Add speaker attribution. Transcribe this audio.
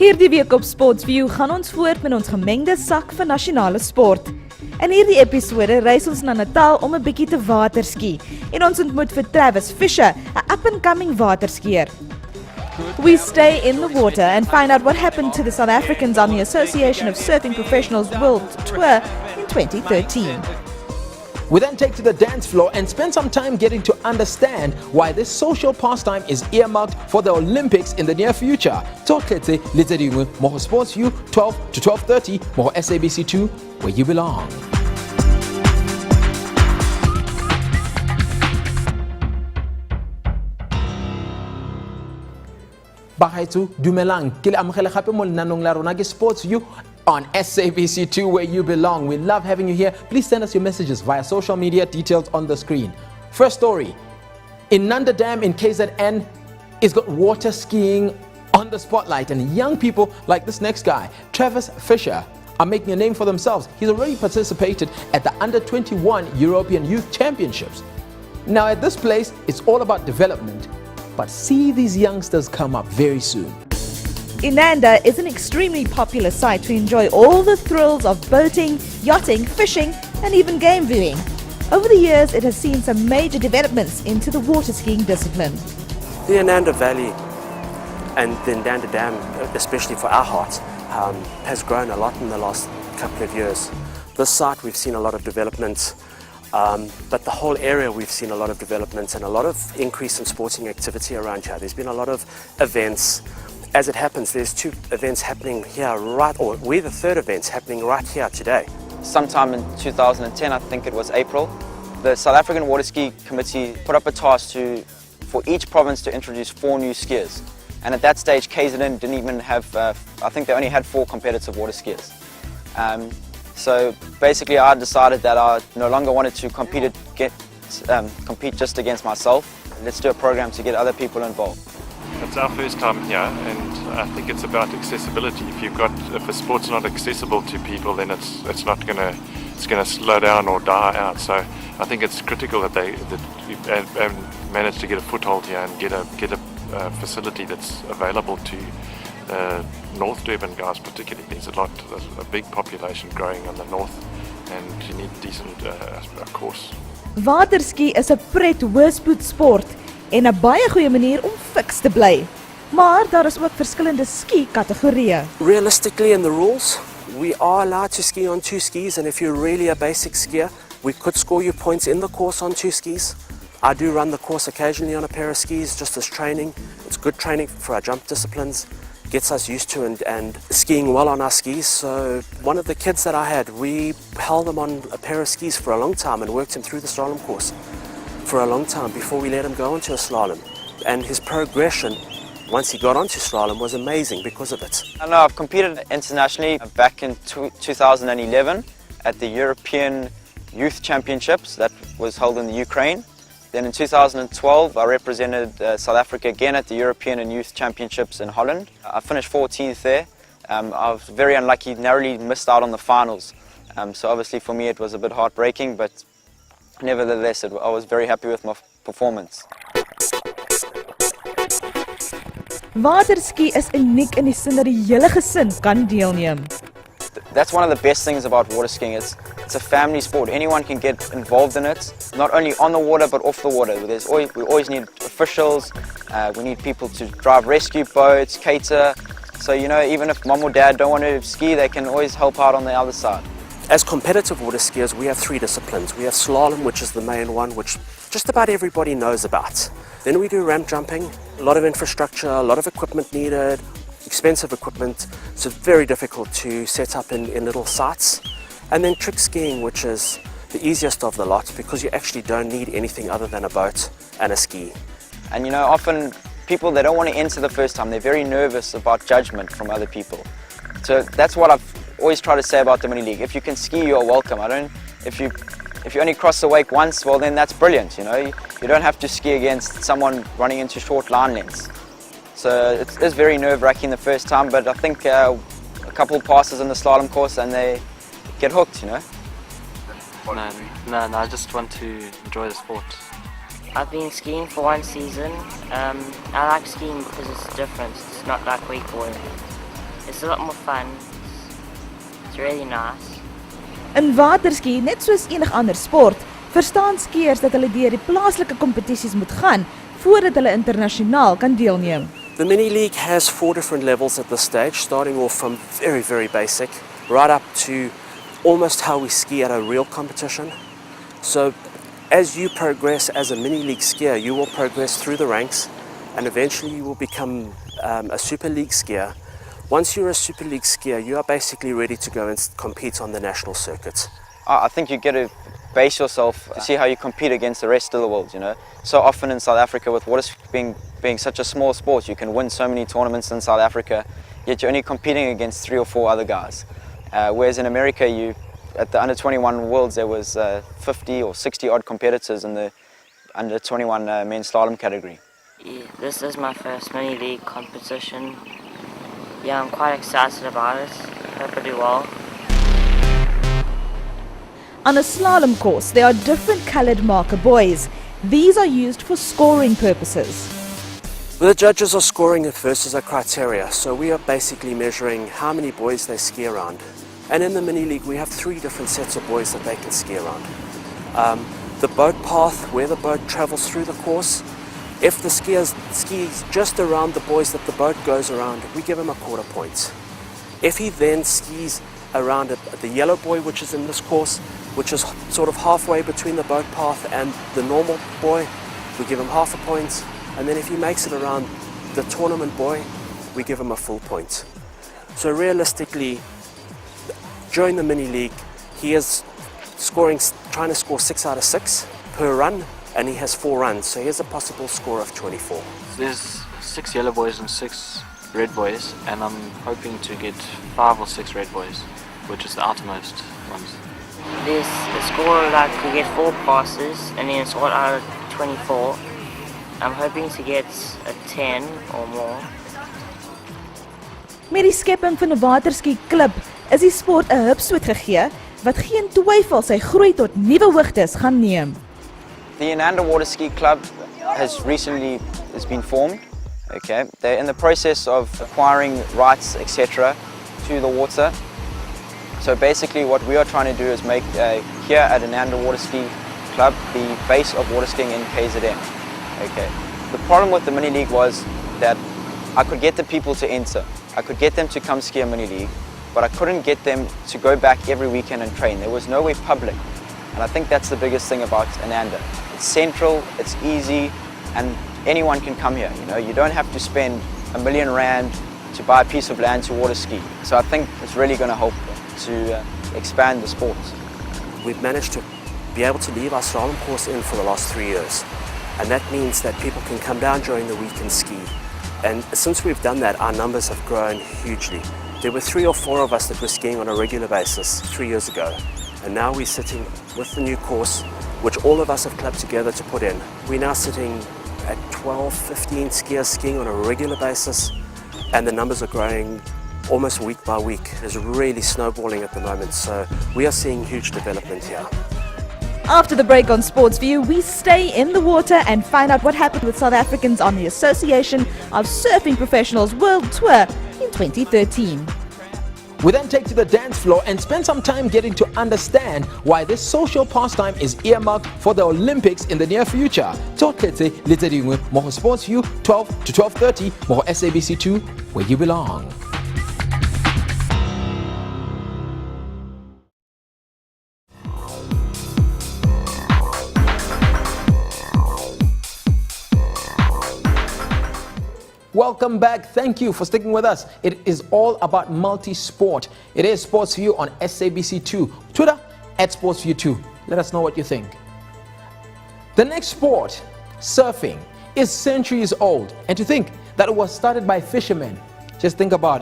Speaker 1: Hierdie week op Sportsview gaan ons voort met ons gemengde sak van nasionale sport. In hierdie episode reis ons na Natal om 'n bietjie te waterski en ons ontmoet vir Travis Fisher, 'n up-and-coming waterskier. We stay in the water and find out what happened to the South Africans on the Association of Surfing Professionals World Tour in 2013.
Speaker 2: We then take to the dance floor and spend some time getting to understand why this social pastime is earmarked for the Olympics in the near future. Toketse Lizedingwe, Moho Sports View, 12 to 12:30, Moho SABC 2, where you belong. Bahaitsu dumelang ke le amogela gape mo lenanong la rona ke Sports View on SABC 2, where you belong. We love having you here. Please send us your messages via social media, details on the screen. First story, in Nanda Dam in KZN is got water skiing on the spotlight, and young people like this next guy, Travis Fisher, are making a name for themselves. He's already participated at the Under-21 European Youth Championships. Now at this place, it's all about development, but see these youngsters come up very soon.
Speaker 1: Inanda is an extremely popular site to enjoy all the thrills of boating, yachting, fishing, and even game viewing. Over the years, it has seen some major developments into the water skiing discipline.
Speaker 3: The Inanda Valley and the Inanda Dam, especially for our heart, has grown a lot in the last couple of years. This site, we've seen a lot of development, but the whole area, we've seen a lot of development and a lot of increase in sporting activity around here. There's been a lot of events. As it happens, there's two events happening here we're the third event happening right here today.
Speaker 4: Sometime in 2010, I think it was April, the South African Water Ski Committee put up a task for each province to introduce 4 new skiers. And at that stage, KZN didn't even have, I think they only had 4 competitive water skiers. So basically I decided that I no longer wanted to compete just against myself. Let's do a program to get other people involved.
Speaker 5: It's our first time here, and I think it's about accessibility. If a sport's not accessible to people, then it's gonna slow down or die out. So I think it's critical that you managed to get a foothold here and get a facility that's available to North Durban guys particularly. There's a big population growing on the north, and you need decent course.
Speaker 1: Waterski is 'n pret hoëspoed sport en 'n baie goeie manier om fiks te bly. Maar daar is ook verskillende ski-kategorieë.
Speaker 3: Realistically, in the rules, we are allowed to ski on 2 skis, and if you're really a basic skier, we could score you points in the course on 2 skis. I do run the course occasionally on a pair of skis just as training. It's good training for our jump disciplines, gets us used to and skiing well on our skis. So one of the kids that I had, we held him on a pair of skis for a long time and worked him through the slalom course for a long time before we let him go onto a slalom. And his progression, once he got onto slalom, was amazing because of it.
Speaker 4: I know I've competed internationally back in 2011 at the European Youth Championships that was held in the Ukraine. Then in 2012 I represented South Africa again at the European and Youth Championships in Holland. I finished 14th there. I was very unlucky, narrowly missed out on the finals. So obviously for me it was a bit heartbreaking, but nevertheless I was very happy with my performance.
Speaker 1: Waterski is uniek in die sin dat die hele gesin kan deelneem.
Speaker 4: That's one of the best things about water skiing. It's a family sport. Anyone can get involved in it, not only on the water but off the water. We always need officials, we need people to drive rescue boats, cater. So even if mom or dad don't want to ski, they can always help out on the other side.
Speaker 3: As competitive water skiers, we have 3 disciplines. We have slalom, which is the main one, which just about everybody knows about. Then we do ramp jumping, a lot of infrastructure, a lot of equipment needed, expensive equipment, so very difficult to set up in little sites. And then trick skiing, which is the easiest of the lot because you actually don't need anything other than a boat and a ski.
Speaker 4: And often people, they don't want to enter the first time. They're very nervous about judgment from other people. So that's what I've always tried to say about the mini league. If you can ski, you're welcome. If you only cross the wake once, well then that's brilliant. You don't have to ski against someone running into short line lengths. So it is very nerve-wracking the first time, but I think a couple passes in the slalom course and they get hooked.
Speaker 6: No, I just want to enjoy the sport.
Speaker 7: I've been skiing for 1 season. I like skiing because it's different. It's not like wakeboarding. It's a lot more fun. It's really nice.
Speaker 1: In waterski, net soos enig ander sport, verstaan skiers dat hulle deur die plaaslike kompetisies moet gaan voordat hulle internasionaal kan deelneem.
Speaker 3: The mini league has 4 different levels at this stage, starting off from very, very basic, right up to almost how we ski at a real competition. So as you progress as a mini league skier, you will progress through the ranks and eventually you will become a super league skier. Once you're a super league skier, you are basically ready to go and compete on the national circuit.
Speaker 4: I think you get to base yourself to see how you compete against the rest of the world, you know. So often in South Africa, with water being such a small sport, you can win so many tournaments in South Africa, yet you're only competing against 3 or 4 other guys. Whereas in America, at the under-21 Worlds, there was 50 or 60 odd competitors in the under-21 men's slalom category.
Speaker 7: Yeah, this is my first mini league competition. Yeah, I'm quite excited about it. Hope I do well.
Speaker 1: On a slalom course, there are different coloured marker buoys. These are used for scoring purposes.
Speaker 3: The judges are scoring it versus a criteria, so we are basically measuring how many buoys they ski around. And in the mini league, we have 3 different sets of buoys that they can ski around. The boat path, where the boat travels through the course, if the skier skis just around the buoys that the boat goes around, we give him a quarter point. If he then skis around the yellow buoy, which is in this course, which is sort of halfway between the boat path and the normal buoy, we give him half a point. And then if he makes it around the tournament buoy, we give him a full point. So realistically, during the mini league, he is trying to score 6 out of 6 per run, and he has 4 runs, so he has a possible score of 24.
Speaker 6: There's 6 yellow boys and 6 red boys, and I'm hoping to get 5 or 6 red boys, which is the outermost ones.
Speaker 7: There's a score like we get 4 passes and then sort out of 24. I'm hoping to get a 10 or more.
Speaker 1: Met die skepping van 'n waterski klub is die sport 'n hupstoot gegee wat geen twyfel sy groei tot nuwe hoogtes gaan neem.
Speaker 4: The Ananda Water Ski Club has been formed. Okay, they're in the process of acquiring rights, etc., to the water. So basically, what we are trying to do is make here at Ananda Water Ski Club the base of water skiing in KZN. Okay. The problem with the mini league was that I could get the people to enter. I could get them to come ski a mini league, but I couldn't get them to go back every weekend and train. There was nowhere public. And I think that's the biggest thing about Ananda. It's central, it's easy, and anyone can come here. You know, you don't have to spend R1 million to buy a piece of land to water ski. So I think it's really going to help to expand the sport.
Speaker 3: We've managed to be able to leave our slalom course in for the last 3 years. And that means that people can come down during the week and ski. And since we've done that, our numbers have grown hugely. There were 3 or 4 of us that were skiing on a regular basis 3 years ago. And now we're sitting with the new course, which all of us have clubbed together to put in. We're now sitting at 12, 15 skiers skiing on a regular basis, and the numbers are growing almost week by week. It's really snowballing at the moment, so we are seeing huge development here.
Speaker 1: After the break on Sports View, we stay in the water and find out what happened with South Africans on the Association of Surfing Professionals World Tour in 2013.
Speaker 2: We then take to the dance floor and spend some time getting to understand why this social pastime is earmarked for the Olympics in the near future. Tsotletse le tse dingwe mo go Sports View 12 to 12:30 mo go SABC 2 where you belong. Welcome back. Thank you for sticking with us. It is all about multi-sport. It is Sports View on SABC 2. Twitter @SportsView2. Let us know what you think. The next sport, surfing, is centuries old. And to think that it was started by fishermen, just think about it.